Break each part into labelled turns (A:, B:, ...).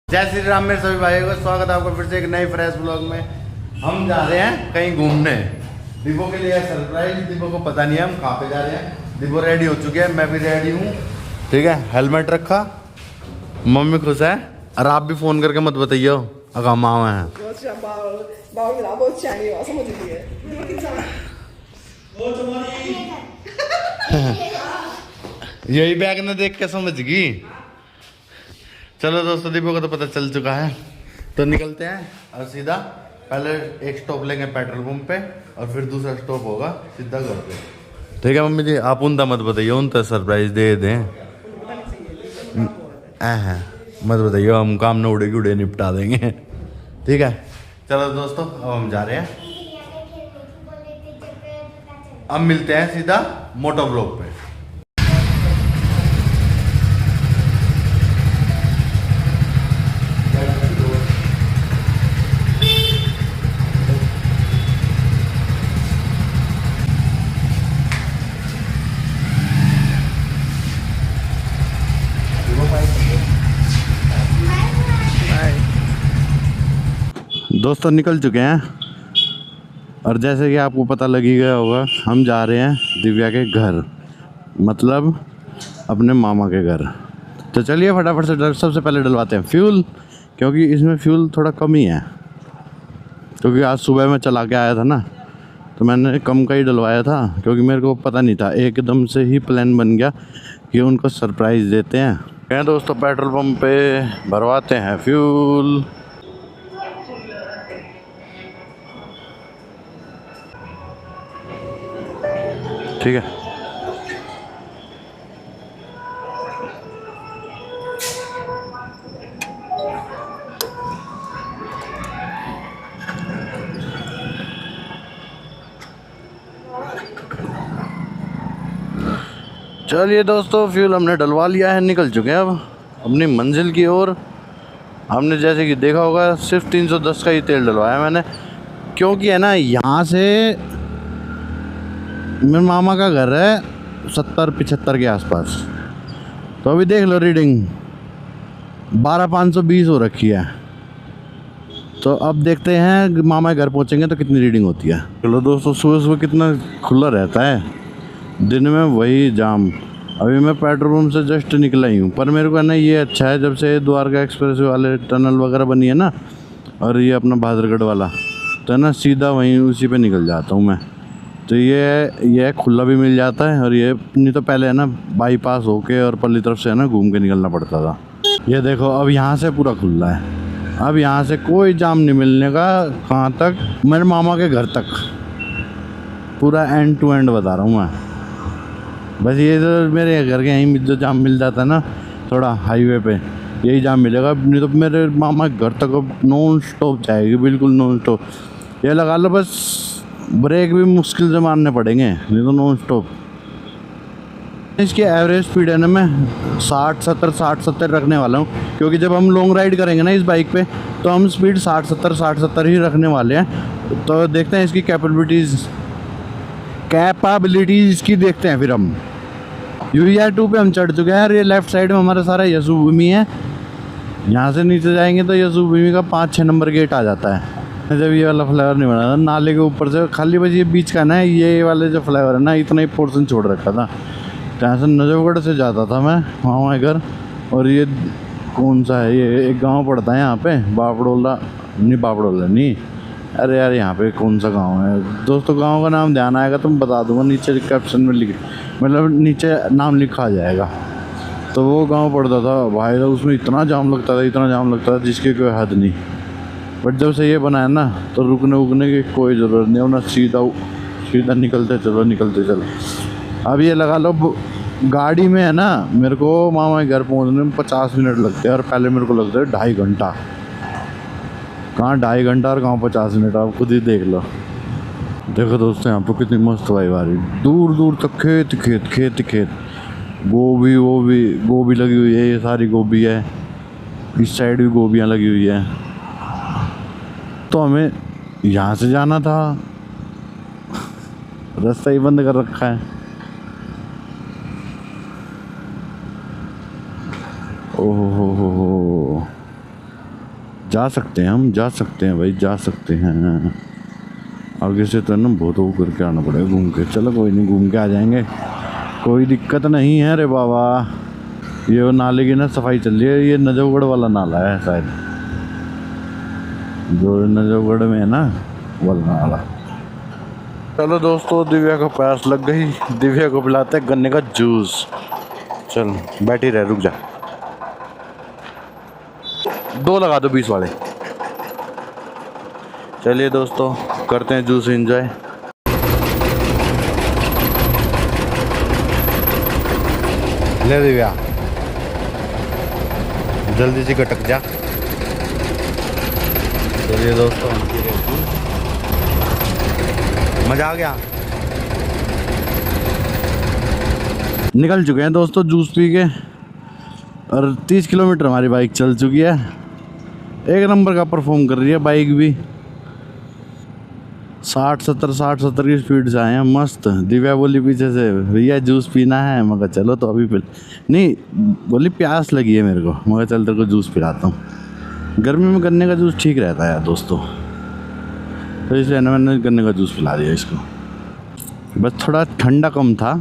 A: जय श्री राम मेरे सभी भाइयों का स्वागत है आपका फिर से एक नई फ्रेश ब्लॉग में। हम जा रहे हैं कहीं घूमने। दीपो के लिए सरप्राइज। दीपो को पता नहीं है हम कहाँ पे जा रहे हैं। दीपो रेडी हो चुके हैं, मैं भी रेडी हूँ। ठीक है, हेलमेट रखा, मम्मी खुश है। और आप भी फोन करके मत बताइए अगर हम आए हैं। यही बैग ने देख के समझ गई। चलो दोस्तों, दीपो को तो पता चल चुका है, तो निकलते हैं और सीधा पहले एक स्टॉप लेंगे पेट्रोल पंप पे और फिर दूसरा स्टॉप होगा सीधा घर पे। ठीक है मम्मी जी, आप उनता मत बताइए, उनता सरप्राइज दे दें। मत बताइए, हम काम न उड़े उड़े निपटा देंगे। ठीक है, चलो दोस्तों अब हम जा रहे हैं। अब मिलते हैं सीधा मोटो ब्लॉक पे। दोस्तों निकल चुके हैं और जैसे कि आपको पता लग ही गया होगा, हम जा रहे हैं दिव्या के घर, मतलब अपने मामा के घर। तो चलिए फटाफट से सबसे पहले डलवाते हैं फ्यूल, क्योंकि इसमें फ्यूल थोड़ा कम ही है। क्योंकि आज सुबह मैं चला के आया था ना, तो मैंने कम का ही डलवाया था, क्योंकि मेरे को पता नहीं था। एकदम से ही प्लान बन गया कि उनको सरप्राइज़ देते हैं। क्या दोस्तों, पेट्रोल पंप पे भरवाते हैं फ्यूल। ठीक है, चलिए दोस्तों फ्यूल हमने डलवा लिया है, निकल चुके हैं अब अपनी मंजिल की ओर। हमने जैसे कि देखा होगा सिर्फ 310 का ही तेल डलवाया मैंने, क्योंकि है ना यहाँ से मेरे मामा का घर है 70-75 के आसपास। तो अभी देख लो रीडिंग 12,520 हो रखी है। तो अब देखते हैं मामा के घर पहुँचेंगे तो कितनी रीडिंग होती है। चलो दोस्तों, सुबह सुबह कितना खुला रहता है, दिन में वही जाम। अभी मैं पेट्रोल पंप से जस्ट निकला ही हूँ, पर मेरे को है ना ये अच्छा है, जब से द्वारका एक्सप्रेस वाले टनल वगैरह बनी है ना, और ये अपना बहादुरगढ़ वाला, तो है ना सीधा वहीं उसी पे निकल जाता हूँ मैं। तो ये खुला भी मिल जाता है, और ये नहीं तो पहले है ना बाईपास होके और पल्ली तरफ से है ना घूम के निकलना पड़ता था। ये देखो अब यहाँ से पूरा खुला है, अब यहाँ से कोई जाम नहीं मिलने का। कहाँ तक? मेरे मामा के घर तक, पूरा एंड टू एंड बता रहा हूँ मैं। बस ये तो मेरे घर के यहीं जो जाम मिल जाता है ना थोड़ा हाईवे पे, यही जाम मिलेगा। नहीं तो मेरे मामा के घर तक अब नॉन स्टॉप जाएगी, बिल्कुल नॉन स्टॉप। ये लगा लो बस ब्रेक भी मुश्किल से मारने पड़ेंगे, नहीं तो नॉन स्टॉप। इसकी एवरेज स्पीड है ना मैं 60-70 रखने वाला हूँ, क्योंकि जब हम लॉन्ग राइड करेंगे ना इस बाइक पे, तो हम स्पीड 60-70 ही रखने वाले हैं। तो देखते हैं इसकी कैपेबिलिटीज़ इसकी देखते हैं फिर हम। यूरिया 2 पे हम चढ़ चुके हैं। ये लेफ्ट साइड में हमारा सारा यसु भूमि है। यहाँ से नीचे जाएंगे तो यसु भूमि का 5-6 नंबर गेट आ जाता है। जब ये वाला फ्लाईओवर नहीं बना था, नाले के ऊपर से खाली बस ये बीच का ना, ये वाले जो फ्लाईओवर है ना, इतना ही पोर्शन छोड़ रखा था। जहाँ से नजफगढ़ से जाता था मैं वहाँ घर। और ये कौन सा है, ये एक गांव पड़ता है यहाँ पे, बापड़ोला नहीं, अरे यार यहाँ पे कौन सा गांव है दोस्तों? गांव का नाम ध्यान आएगा तो मैं बता दूंगा, नीचे कैप्शन में मतलब नीचे नाम लिखा आ जाएगा। तो वो गांव पड़ता था भाई, तो उसमें इतना जाम लगता था जिसकी कोई हद नहीं। बट जब से ये बनाया ना, तो रुकने उकने की कोई ज़रूरत नहीं, वरना सीधा निकलते चलो। अब ये लगा लो गाड़ी में है ना, मेरे को मामा के घर पहुंचने में 50 मिनट लगते हैं, और पहले मेरे को लगता है 2.5 घंटा। कहाँ 2.5 घंटा और कहाँ 50 मिनट, आप खुद ही देख लो। देखो दोस्तों यहाँ पर कितनी मस्त वाइब आ रही, दूर दूर तक खेत। गोभी लगी हुई है, ये सारी गोभी है। इस साइड भी गोभियाँ लगी हुई है। तो हमें यहाँ से जाना था, रास्ता ही बंद कर रखा है। ओहो जा सकते हैं, हम जा सकते हैं भाई, जा सकते हैं। आगे से तो ना बहुत वो करके आना पड़ेगा घूम के। चलो कोई नहीं, घूम के आ जाएंगे, कोई दिक्कत नहीं है रे बाबा। ये वो नाले की ना सफाई चल रही है, ये नजफगढ़ वाला नाला है शायद, जो नजफगढ़ में है ना वाला नाला। चलो दोस्तों, दिव्या को प्यास लग गई, दिव्या को पिलाते हैं गन्ने का जूस। चल बैठी रह, रुक जा, 2 लगा दो 20 वाले। चलिए दोस्तों, करते हैं जूस एंजॉय। ले दिव्या, जल्दी से गटक जा। चलिए दोस्तों, मजा आ गया। निकल चुके हैं दोस्तों जूस पी के, और 30 किलोमीटर हमारी बाइक चल चुकी है। एक नंबर का परफॉर्म कर रही है बाइक भी। 60-70 की स्पीड से आए हैं, मस्त। दिव्या बोली पीछे से, भैया जूस पीना है। मैं कहा चलो तो अभी पी। नहीं, बोली प्यास लगी है मेरे को। मैं कहा चल तेरे को जूस पिलाता हूँ। गर्मी में गन्ने का जूस ठीक रहता है यार दोस्तों, तो इसलिए मैंने गन्ने का जूस पिला दिया इसको। बस थोड़ा ठंडा कम था,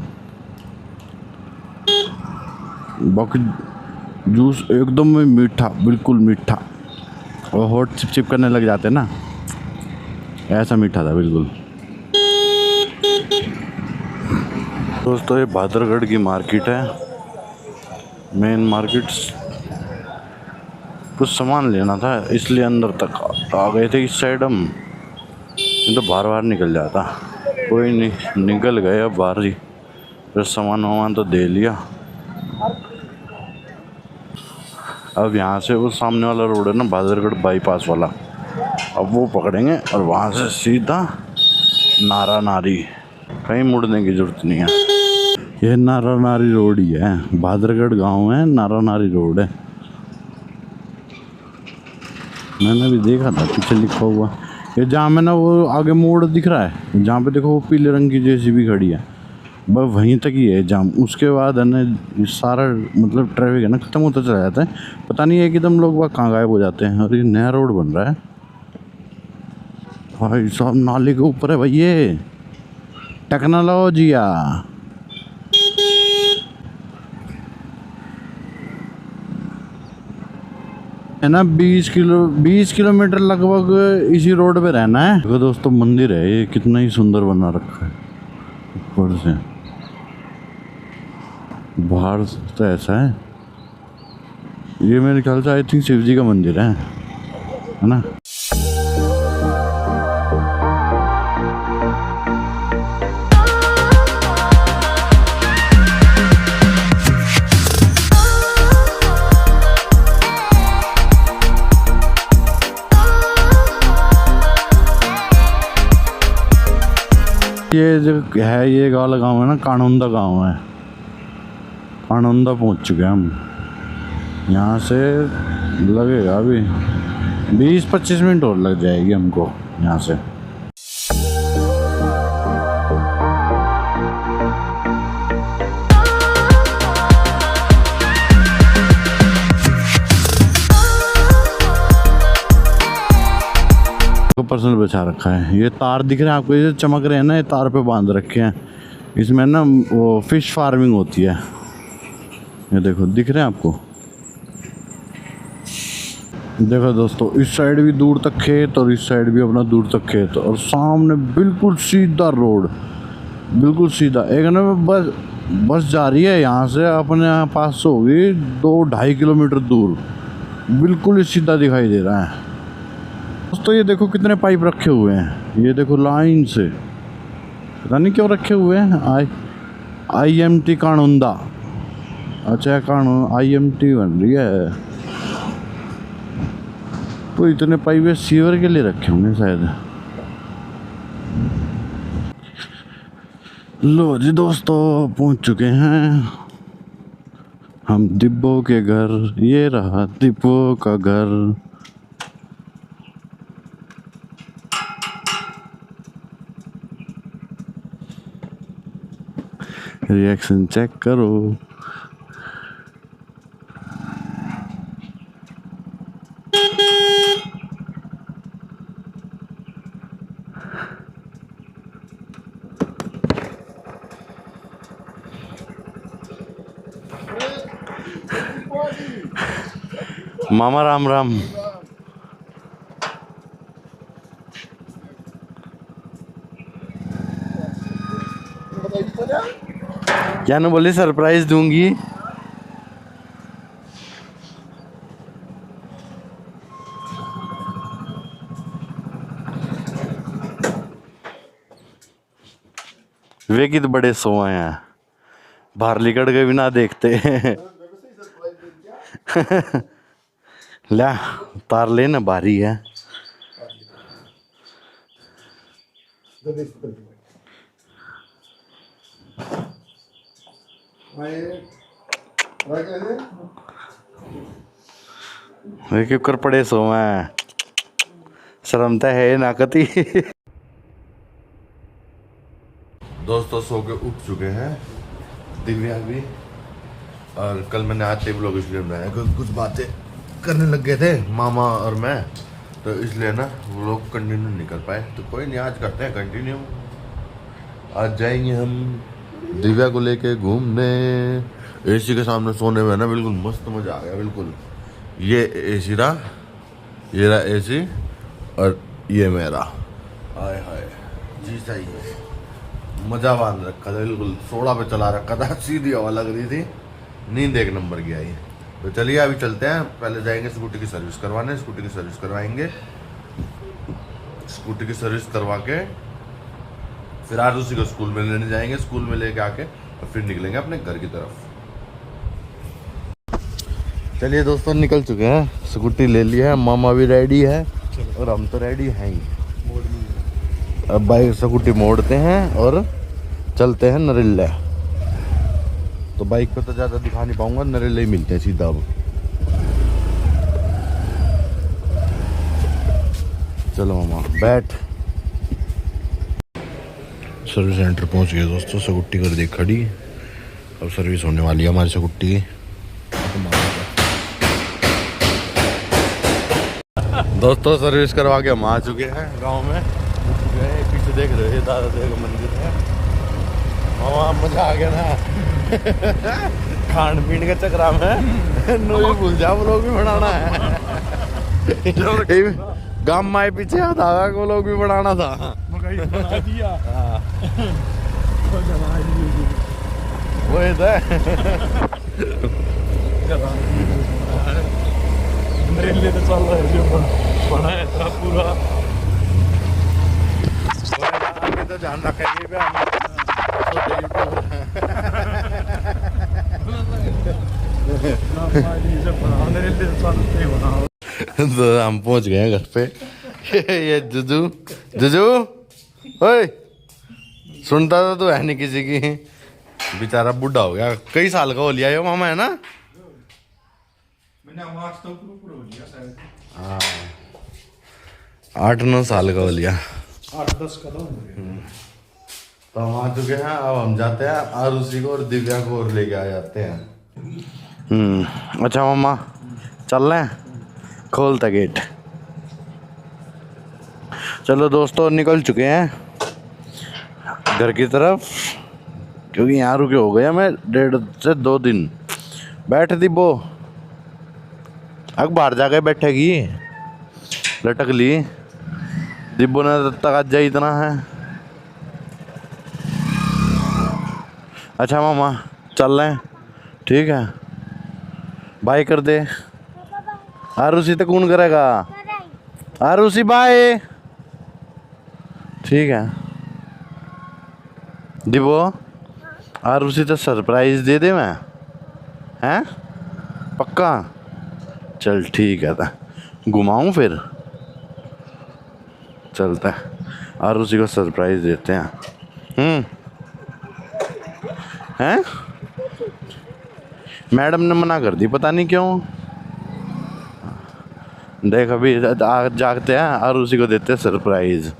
A: बाकी जूस एकदम मीठा, बिल्कुल मीठा, और होठ चिप चिप करने लग जाते ना, ऐसा मीठा था बिल्कुल। दोस्तों, ये भादरगढ़ की मार्केट है, मेन मार्केट। कुछ सामान लेना था इसलिए अंदर तक आ गए थे इस साइड हम, तो बाहर बाहर निकल जाता। कोई नहीं, निकल गए अब बाहर ही। फिर सामान वामान तो दे लिया। अब यहाँ से वो सामने वाला रोड है ना, भादरगढ़ बाईपास वाला, अब वो पकड़ेंगे और वहाँ से सीधा नारा नारी, कहीं मुड़ने की जरूरत नहीं है। ये नारा नारी रोड ही है, भादरगढ़ गांव है, नारा नारी रोड है। मैंने अभी देखा था पीछे लिखा हुआ, ये जहाँ में ना वो आगे मोड़ दिख रहा है, जहाँ पे देखो वो पीले रंग की जेसीबी खड़ी है, बस वहीं तक ही है जाम। उसके बाद है ना सारा मतलब ट्रैफिक है ना ख़त्म होता चला जाता है। पता नहीं है कि एकदम लोग वहाँ कहाँ गायब हो जाते हैं। और ये नया रोड बन रहा है भाई साहब, नाले के ऊपर है भाई, ये टेक्नोलॉजिया है ना। 20 किलोमीटर लगभग इसी रोड पे रहना है। देखो दोस्तों, मंदिर है ये, कितना ही सुंदर बना रखा है ऊपर से। बाहर तो ऐसा है, ये मेरे ख्याल से आई थिंक शिव जी का मंदिर है ना। ये जो है, ये वाला गांव है ना, कानोंदा गांव है। कानोंदा पहुंच चुके हैं हम। यहाँ से लगेगा अभी 20-25 मिनट और लग जाएगी हमको यहाँ से। पर्सनल बचा रखा है। ये तार दिख रहे हैं आपको, ये चमक रहे हैं ना, ये तार पे बांध रखे हैं। इसमें ना वो फिश फार्मिंग होती है, ये देखो दिख रहे हैं आपको। देखो दोस्तों, इस साइड भी दूर तक खेत और इस साइड भी अपना दूर तक खेत, और सामने बिल्कुल सीधा रोड, बिल्कुल सीधा। एक ना बस जा रही है यहाँ से, अपने पास से होगी 2-2.5 किलोमीटर दूर, बिल्कुल सीधा दिखाई दे रहा है। दोस्तों ये देखो कितने पाइप रखे हुए हैं, ये देखो लाइन से, पता नहीं क्यों रखे हुए हैं। IMT कानोंदा, अच्छा IMT बन रही है, तो इतने पाइप सीवर के लिए रखे होंगे शायद। लो जी दोस्तों, पहुंच चुके हैं हम दिब्बो के घर। ये रहा दिब्बो का घर। रिएक्शन चेक करो। मामा राम राम। क्या ना बोली सरप्राइज दूंगी। वे की तो बड़े सोए हैं, बाहर निकल के भी ना देखते। ला तार लेना बारी है। वे के ऊपर पड़े सोए हैं, शर्म तो है ना कती। दोस्तों सो के उठ चुके हैं, दिव्या भी। और कल मैंने आज टेबल व्लॉग इसलिए बनाया क्योंकि कुछ बातें करने लग गए थे मामा और मैं, तो इसलिए ना वो लोग कंटिन्यू नहीं कर पाए। तो कोई नहीं, आज करते हैं कंटिन्यू। आज जाएंगे हम दिव्या को लेके घूमने। एसी के सामने सोने में ना बिल्कुल मस्त मजा आ गया। बिल्कुल ये एसी रहा, ये रहा एसी, और ये मेरा। हाय हाय जी सही है, मजा बांध रखा था बिल्कुल। 16 पे चला रखा था, सीधी हवा लग रही थी, नींद एक नंबर की आई। तो चलिए अभी चलते हैं, पहले जाएंगे स्कूटी की सर्विस करवाने। स्कूटी की सर्विस करवाएंगे, स्कूटी की सर्विस करवा के फिर आज उसी को स्कूल में लेने जाएंगे। स्कूल में लेके आके और फिर निकलेंगे अपने घर की तरफ। चलिए दोस्तों निकल चुके हैं, स्कूटी ले लिया है, मामा भी रेडी है और हम तो रेडी हैं ही। अब बाइक स्कूटी मोड़ते हैं और चलते हैं नरेला। तो बाइक पे तो ज़्यादा दिखा नहीं पाऊंगा, नरेले ही मिलते हैं सीधा। अब चलो मामा बैठ। सर्विस सेंटर पहुंच गए दोस्तों, स्कूटी कर दी खड़ी, अब सर्विस होने वाली है हमारी स्कूटी की। दोस्तों सर्विस करवा के हम आ चुके हैं गांव में। गए पीछे देख रहे हैं दादा देव का मंदिर है। वहाँ मजा आ गया ना। खान पीन के चक्रा में नो भी भूल जा, वो लोग भी बनाना है। गांव में पीछे याद आ गया, वो लोग भी बनाना था। बना दिया। वो है रेलवे तो चल रहा है जो बना है था पूरा। आगे तो ध्यान रखेंगे भी हम तो हम पहुंच गए घर पे। ये जुजू जुजू ओए, सुनता था तो है नहीं किसी की, बेचारा बूढ़ा हो गया। कई साल का हो लिया ये मामा है ना। हाँ 8-9 साल का हो लिया, 8-10 का। तो हम आ चुके हैं, अब हम जाते हैं आरुषि को और दिव्या को और लेके आ जाते हैं। अच्छा मामा चल रहे हैं, खोलता गेट। चलो दोस्तों निकल चुके हैं घर की तरफ, क्योंकि यहाँ रुके हो गया मैं 1.5 से 2 दिन। बैठ दी वो बाहर जाके बैठेगी, लटक ली। दिब्बो ने तक इतना है। अच्छा मामा चल रहे हैं, ठीक है बाय कर दे। आरुषि तो कौन करेगा, आरुषि बाय। ठीक है दिब्बो, आरुषि तो सरप्राइज दे दे मैं, हैं पक्का। चल ठीक है, था घुमाऊं फिर। चलता है आरुषि को सरप्राइज देते हैं। हैं मैडम ने मना कर दी, पता नहीं क्यों। देख अभी जागते हैं, आरुषि को देते हैं सरप्राइज।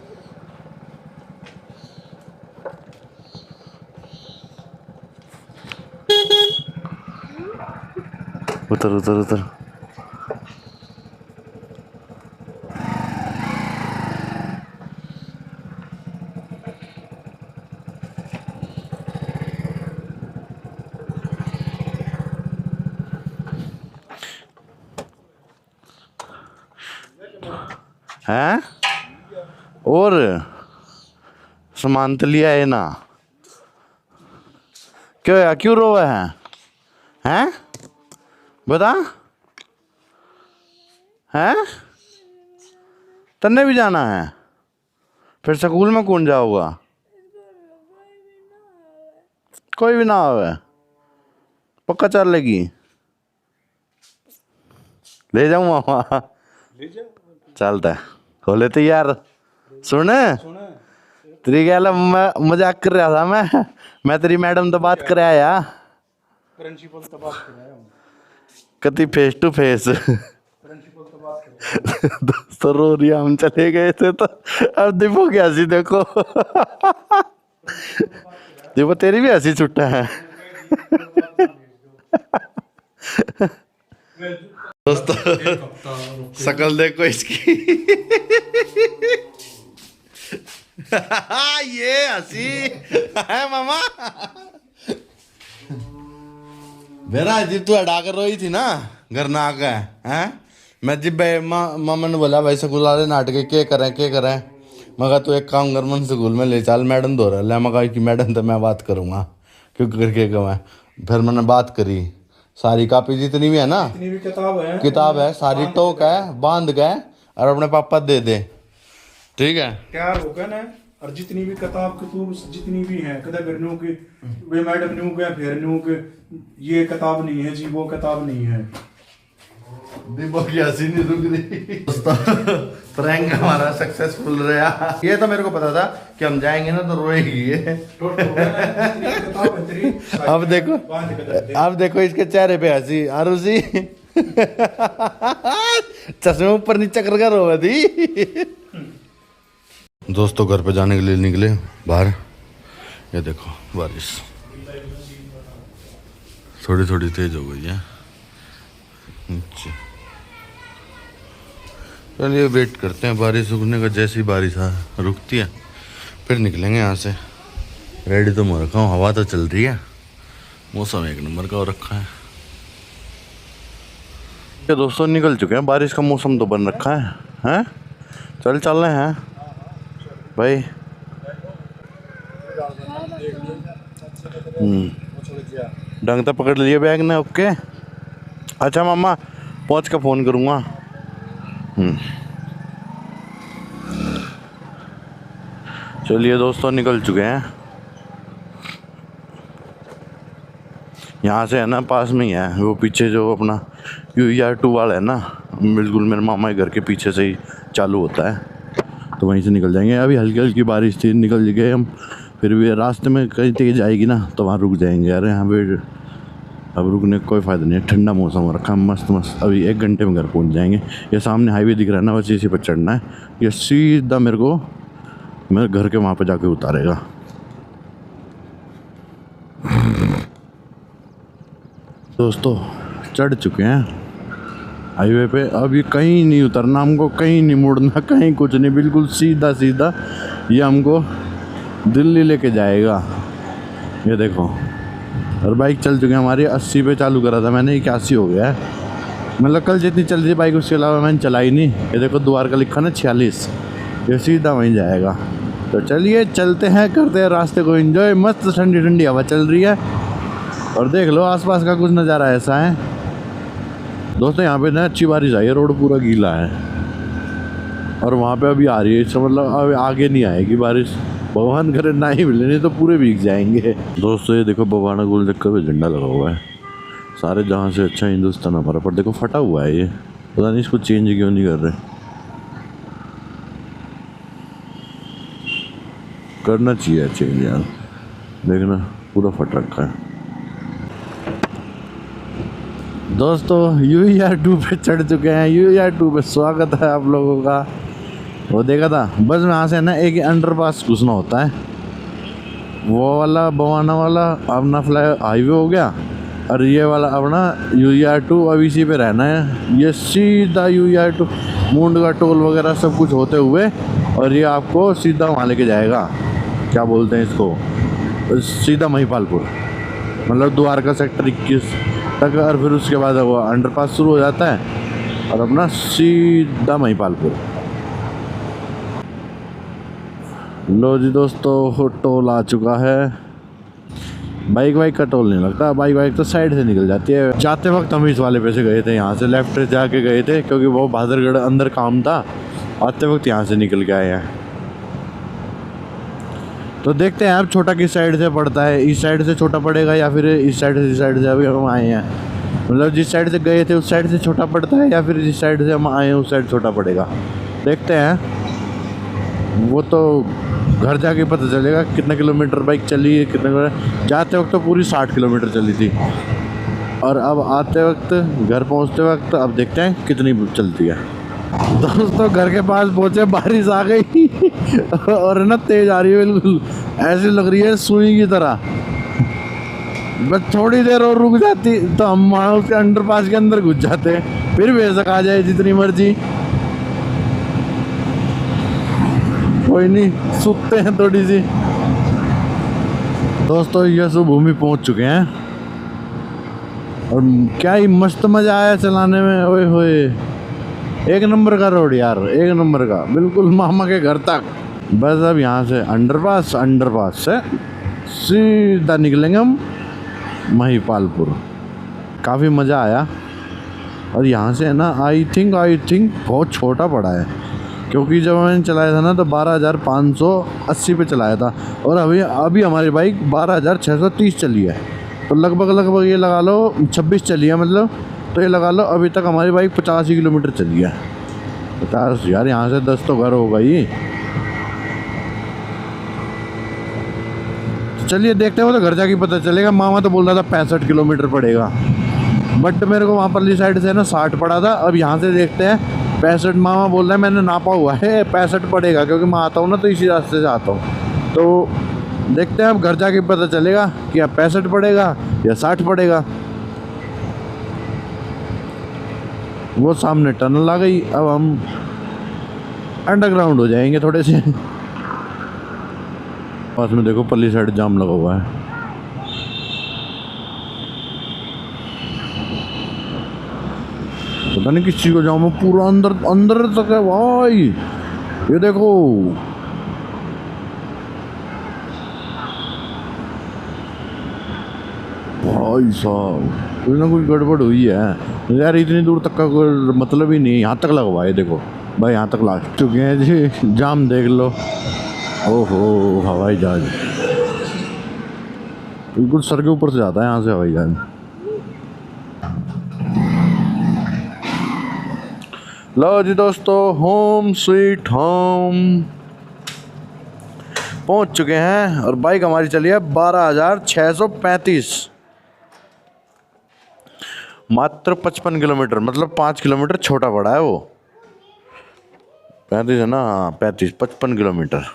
A: उतर उतर उतर। हैं और सामान तो लिया है ना, क्यों यार क्यों रोवा है? हैं बता, हैं तन्ने भी जाना है? फिर स्कूल में कौन जाऊगा? कोई भी ना आवे, पक्का चल लेगी? ले जाऊँ मामा? चलता है, खोले तो यार। सुन तेरी गल, मैं मजाक कर रहा था। मैं तेरी मैडम तो बात कर आया,
B: प्रिंसिपल तो बात कर रहा हूं,
A: कति फेस टू फेस।
B: प्रिंसिपल तो बात कर रहा हूं।
A: दोस्तों रो रही, हम चले गए थे तो अब देखो क्या हंसी, देखो देखो तेरी भी हंसी छुट्टा है। दोस्तों शकल देखो इसकी। ये हंसी है मामा। मेरा जी तू अड़ा कर रोई थी ना घर ना आके, हैं? मैं जी मामा ने बोला भाई स्कूल वाले नाटक के करें। मगर तू एक काम कर, मन स्कूल में ले चल, मैडम दो रहा। मैं कहा कि मैडम तो मैं बात करूँगा, क्यों करके मैं फिर मैंने बात करी। सारी कापी जितनी भी है ना,
B: जितनी भी किताब है
A: सारी टोक है, बांध के और अपने पापा दे दे, ठीक है?
B: तैयार हो गया ना। और जितनी भी किताब जितनी भी हैं, कदा करने के वे मैडम ने गया फिर न्यू के ये किताब नहीं है जी, वो किताब नहीं है।
A: दीपो की हंसी नहीं रुक रही। दोस्तों प्रैंक हमारा सक्सेसफुल रहा। ये तो मेरे को पता था कि हम जाएंगे ना तो रोएगी ये। अब देखो इसके चेहरे पे हंसी, आरुषि चश्मे ऊपर नीचे कर रोवे थी। दोस्तों घर पे जाने के लिए निकले बाहर, ये देखो बारिश थोड़ी थोड़ी तेज हो गई है। चलिए वेट करते हैं बारिश रुकने का। जैसी बारिश रुकती है फिर निकलेंगे यहाँ से। रेडी तो मैं रखा हूँ, हवा तो चल रही है, मौसम एक नंबर का हो रखा है। ये दोस्तों निकल चुके हैं, बारिश का मौसम तो बन रखा है, हैं? चल रहे हैं भाई। ढंग तो पकड़ लिए बैग ने, ओके। अच्छा मामा पहुंच के फ़ोन करूँगा। चलिए दोस्तों निकल चुके हैं। यहाँ से है ना पास में ही है, वो पीछे जो अपना UER2 वाला है ना, बिल्कुल मेरे मामा के घर के पीछे से ही चालू होता है, तो वहीं से निकल जाएंगे। अभी हल्की हल्की बारिश थी, निकल गए हम। फिर भी रास्ते में कहीं तेज आएगी ना तो वहाँ रुक जाएंगे। यार यहाँ पे अब रुकने का कोई फ़ायदा नहीं है, ठंडा मौसम हो रखा है, मस्त। अभी 1 घंटे में घर पहुँच जाएंगे। ये सामने हाईवे दिख रहा है ना, बस इसी पर चढ़ना है। ये सीधा मेरे को मेरे घर के वहाँ पे जाके उतारेगा। दोस्तों चढ़ चुके हैं हाईवे पे। अब ये कहीं नहीं उतरना हमको, कहीं नहीं मुड़ना, कहीं कुछ नहीं, बिल्कुल सीधा ये हमको दिल्ली लेके जाएगा। ये देखो, और बाइक चल चुके हैं हमारी 80 पे चालू करा था मैंने, 81 हो गया है। मतलब कल जितनी चल रही बाइक उसके अलावा मैंने चलाई नहीं। ये देखो द्वार का लिखा ना 46, ये सीधा वहीं जाएगा। तो चलिए चलते हैं, करते हैं रास्ते को एंजॉय। मस्त ठंडी ठंडी हवा चल रही है और देख लो आसपास का कुछ नज़ारा ऐसा है। दोस्तों यहाँ पे ना अच्छी बारिश आई है, रोड पूरा गीला है और वहाँ पे अभी आ रही है। इसका मतलब अब आगे नहीं आएगी बारिश, भगवान करे ना ही मिले, नहीं तो पूरे भीग जाएंगे। दोस्तों ये देखो बवाना गोल चक्कर पे झंडा लगा हुआ है। सारे जहाँ से अच्छा हिंदुस्तान हमारा, पर देखो फटा हुआ है ये, पता नहीं इसको चेंज क्यों नहीं कर रहे। करना चाहिए चेंज यार, देखना पूरा फट रखा है। दोस्तों UER2 पे चढ़ चुके हैं। UER2 पे स्वागत है आप लोगों का। वो देखा था बस वहाँ से ना एक अंडरपास घुसना होता है, वो वाला बवाना वाला अपना फ्लाई हाईवे हो गया, और ये वाला अपना UER2 अब इसी पे रहना है। ये सीधा UER2 मूंड का टोल वगैरह सब कुछ होते हुए, और ये आपको सीधा वहाँ लेके जाएगा, क्या बोलते हैं इसको, सीधा महिपालपुर, मतलब द्वारका सेक्टर 21 तक। और फिर उसके बाद वो अंडरपास शुरू हो जाता है और अपना सीधा महिपालपुर। लो जी दोस्तों, टोल आ चुका है। बाइक का टोल नहीं लगता, बाइक तो साइड से निकल जाती है। जाते वक्त हम इस वाले पे से गए थे, यहाँ से लेफ्ट जाके गए थे क्योंकि वो बहादुरगढ़ अंदर काम था। आते वक्त यहाँ से निकल के आए हैं। तो देखते हैं अब छोटा किस साइड से पड़ता है, इस साइड से छोटा पड़ेगा या फिर इस साइड से अभी हम आए हैं, मतलब जिस साइड से गए थे उस साइड से छोटा पड़ता है या फिर जिस साइड से हम आए हैं उस साइड छोटा पड़ेगा। देखते हैं, वो तो घर जाके पता चलेगा कितना किलोमीटर बाइक चली है, कितने। जाते वक्त तो पूरी 60 किलोमीटर चली थी और अब आते वक्त, घर पहुंचते वक्त अब देखते हैं कितनी चलती है। दोस्तों घर के पास पहुंचे, बारिश आ गई और ना तेज आ रही है, बिल्कुल ऐसी लग रही है सुई की तरह। बस थोड़ी देर और रुक जाती तो हम वहाँ उसके अंडरपास के अंदर घुस जाते, फिर बेशक आ जाए जितनी मर्जी, कोई नहीं, सुनते हैं थोड़ी सी। दोस्तों यशु भूमि पहुंच चुके हैं और क्या ही मस्त मजा आया चलाने में। ओए होए, एक नंबर का रोड यार, एक नंबर का, बिल्कुल मामा के घर तक। बस अब यहाँ से अंडरपास से सीधा निकलेंगे हम महिपालपुर। काफ़ी मज़ा आया। और यहाँ से है ना आई थिंक बहुत छोटा पड़ा है, क्योंकि जब मैंने चलाया था ना तो 12,580 पे चलाया था और अभी हमारी बाइक 12,630 चली है। तो लगभग ये लगा लो 26 चली है, मतलब तो ये लगा लो अभी तक हमारी बाइक 85 किलोमीटर चली है। 50 यार, यहाँ से 10 तो घर होगा ही। तो चलिए देखते हो, तो घर जाके पता चलेगा। मामा तो बोल रहा था 65 किलोमीटर पड़ेगा, बट मेरे को वहाँ परली साइड से ना 60 पड़ा था। अब यहाँ से देखते हैं 65, मामा बोल रहा है, मैंने नापा हुआ है 65 पड़ेगा, क्योंकि मैं आता हूँ ना तो इसी रास्ते से आता हूँ। तो देखते हैं अब घर जाके पता चलेगा कि अब 65 पड़ेगा या 60 पड़ेगा। वो सामने टनल आ गई, अब हम अंडरग्राउंड हो जाएंगे थोड़े से। पास में देखो पल्ली साइड जाम लगा हुआ है। पता नहीं किस चीज़ को जाम है, पूरा अंदर तक है भाई। ये देखो, भाई साहब कोई ना कोई गड़बड़ हुई है यार। इतनी दूर तक का कोई मतलब ही नहीं, यहाँ तक लगवा है। देखो भाई, यहाँ तक ला चुके हैं जी, जाम देख लो। ओहो, हवाई जहाज बिल्कुल सर के ऊपर से जाता है यहाँ से हवाई जहाज। लो जी दोस्तों, होम स्वीट होम पहुंच चुके हैं और बाइक हमारी चली है 12,635, मात्र 55 किलोमीटर, मतलब 5 किलोमीटर छोटा पड़ा है वो। 35 है ना, 55 किलोमीटर।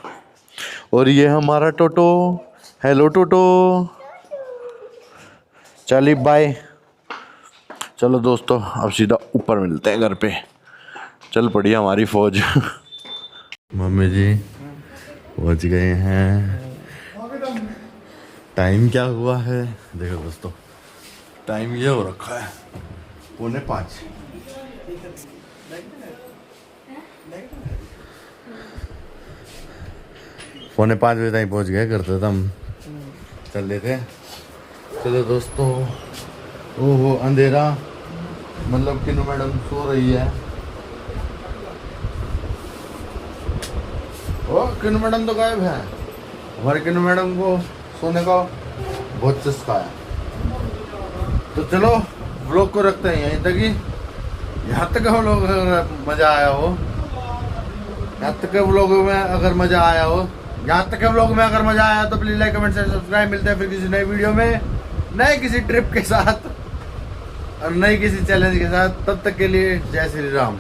A: और ये हमारा टोटो। हेलो टोटो, चलिए बाय। चलो दोस्तों, अब सीधा ऊपर मिलते हैं घर पे। चल पड़ी हमारी फौज। मम्मी जी पहुंच गए हैं। टाइम क्या हुआ है देखो दोस्तों, टाइम ये हो रखा है 4:45। 4:45 बजे तक पहुंच गए, करते थे हम, चल रहे थे। चलो दोस्तों, ओहो अंधेरा, मतलब किन्नू मैडम सो रही है। ओ किन्नू मैडम तो गायब है। हमारे किन्नू मैडम को सोने का बहुत चस्का है। तो चलो व्लॉग को रखते हैं यहीं तक ही। यहाँ तक हम लोग मज़ा आया हो, यहाँ तक व्लॉग में अगर मज़ा आया हो, यहाँ तक व्लॉग में अगर मज़ा आया तो please like comment share subscribe. मिलते हैं फिर किसी नई वीडियो में, नए किसी ट्रिप के साथ और नई किसी चैलेंज के साथ। तब तक के लिए जय श्री राम।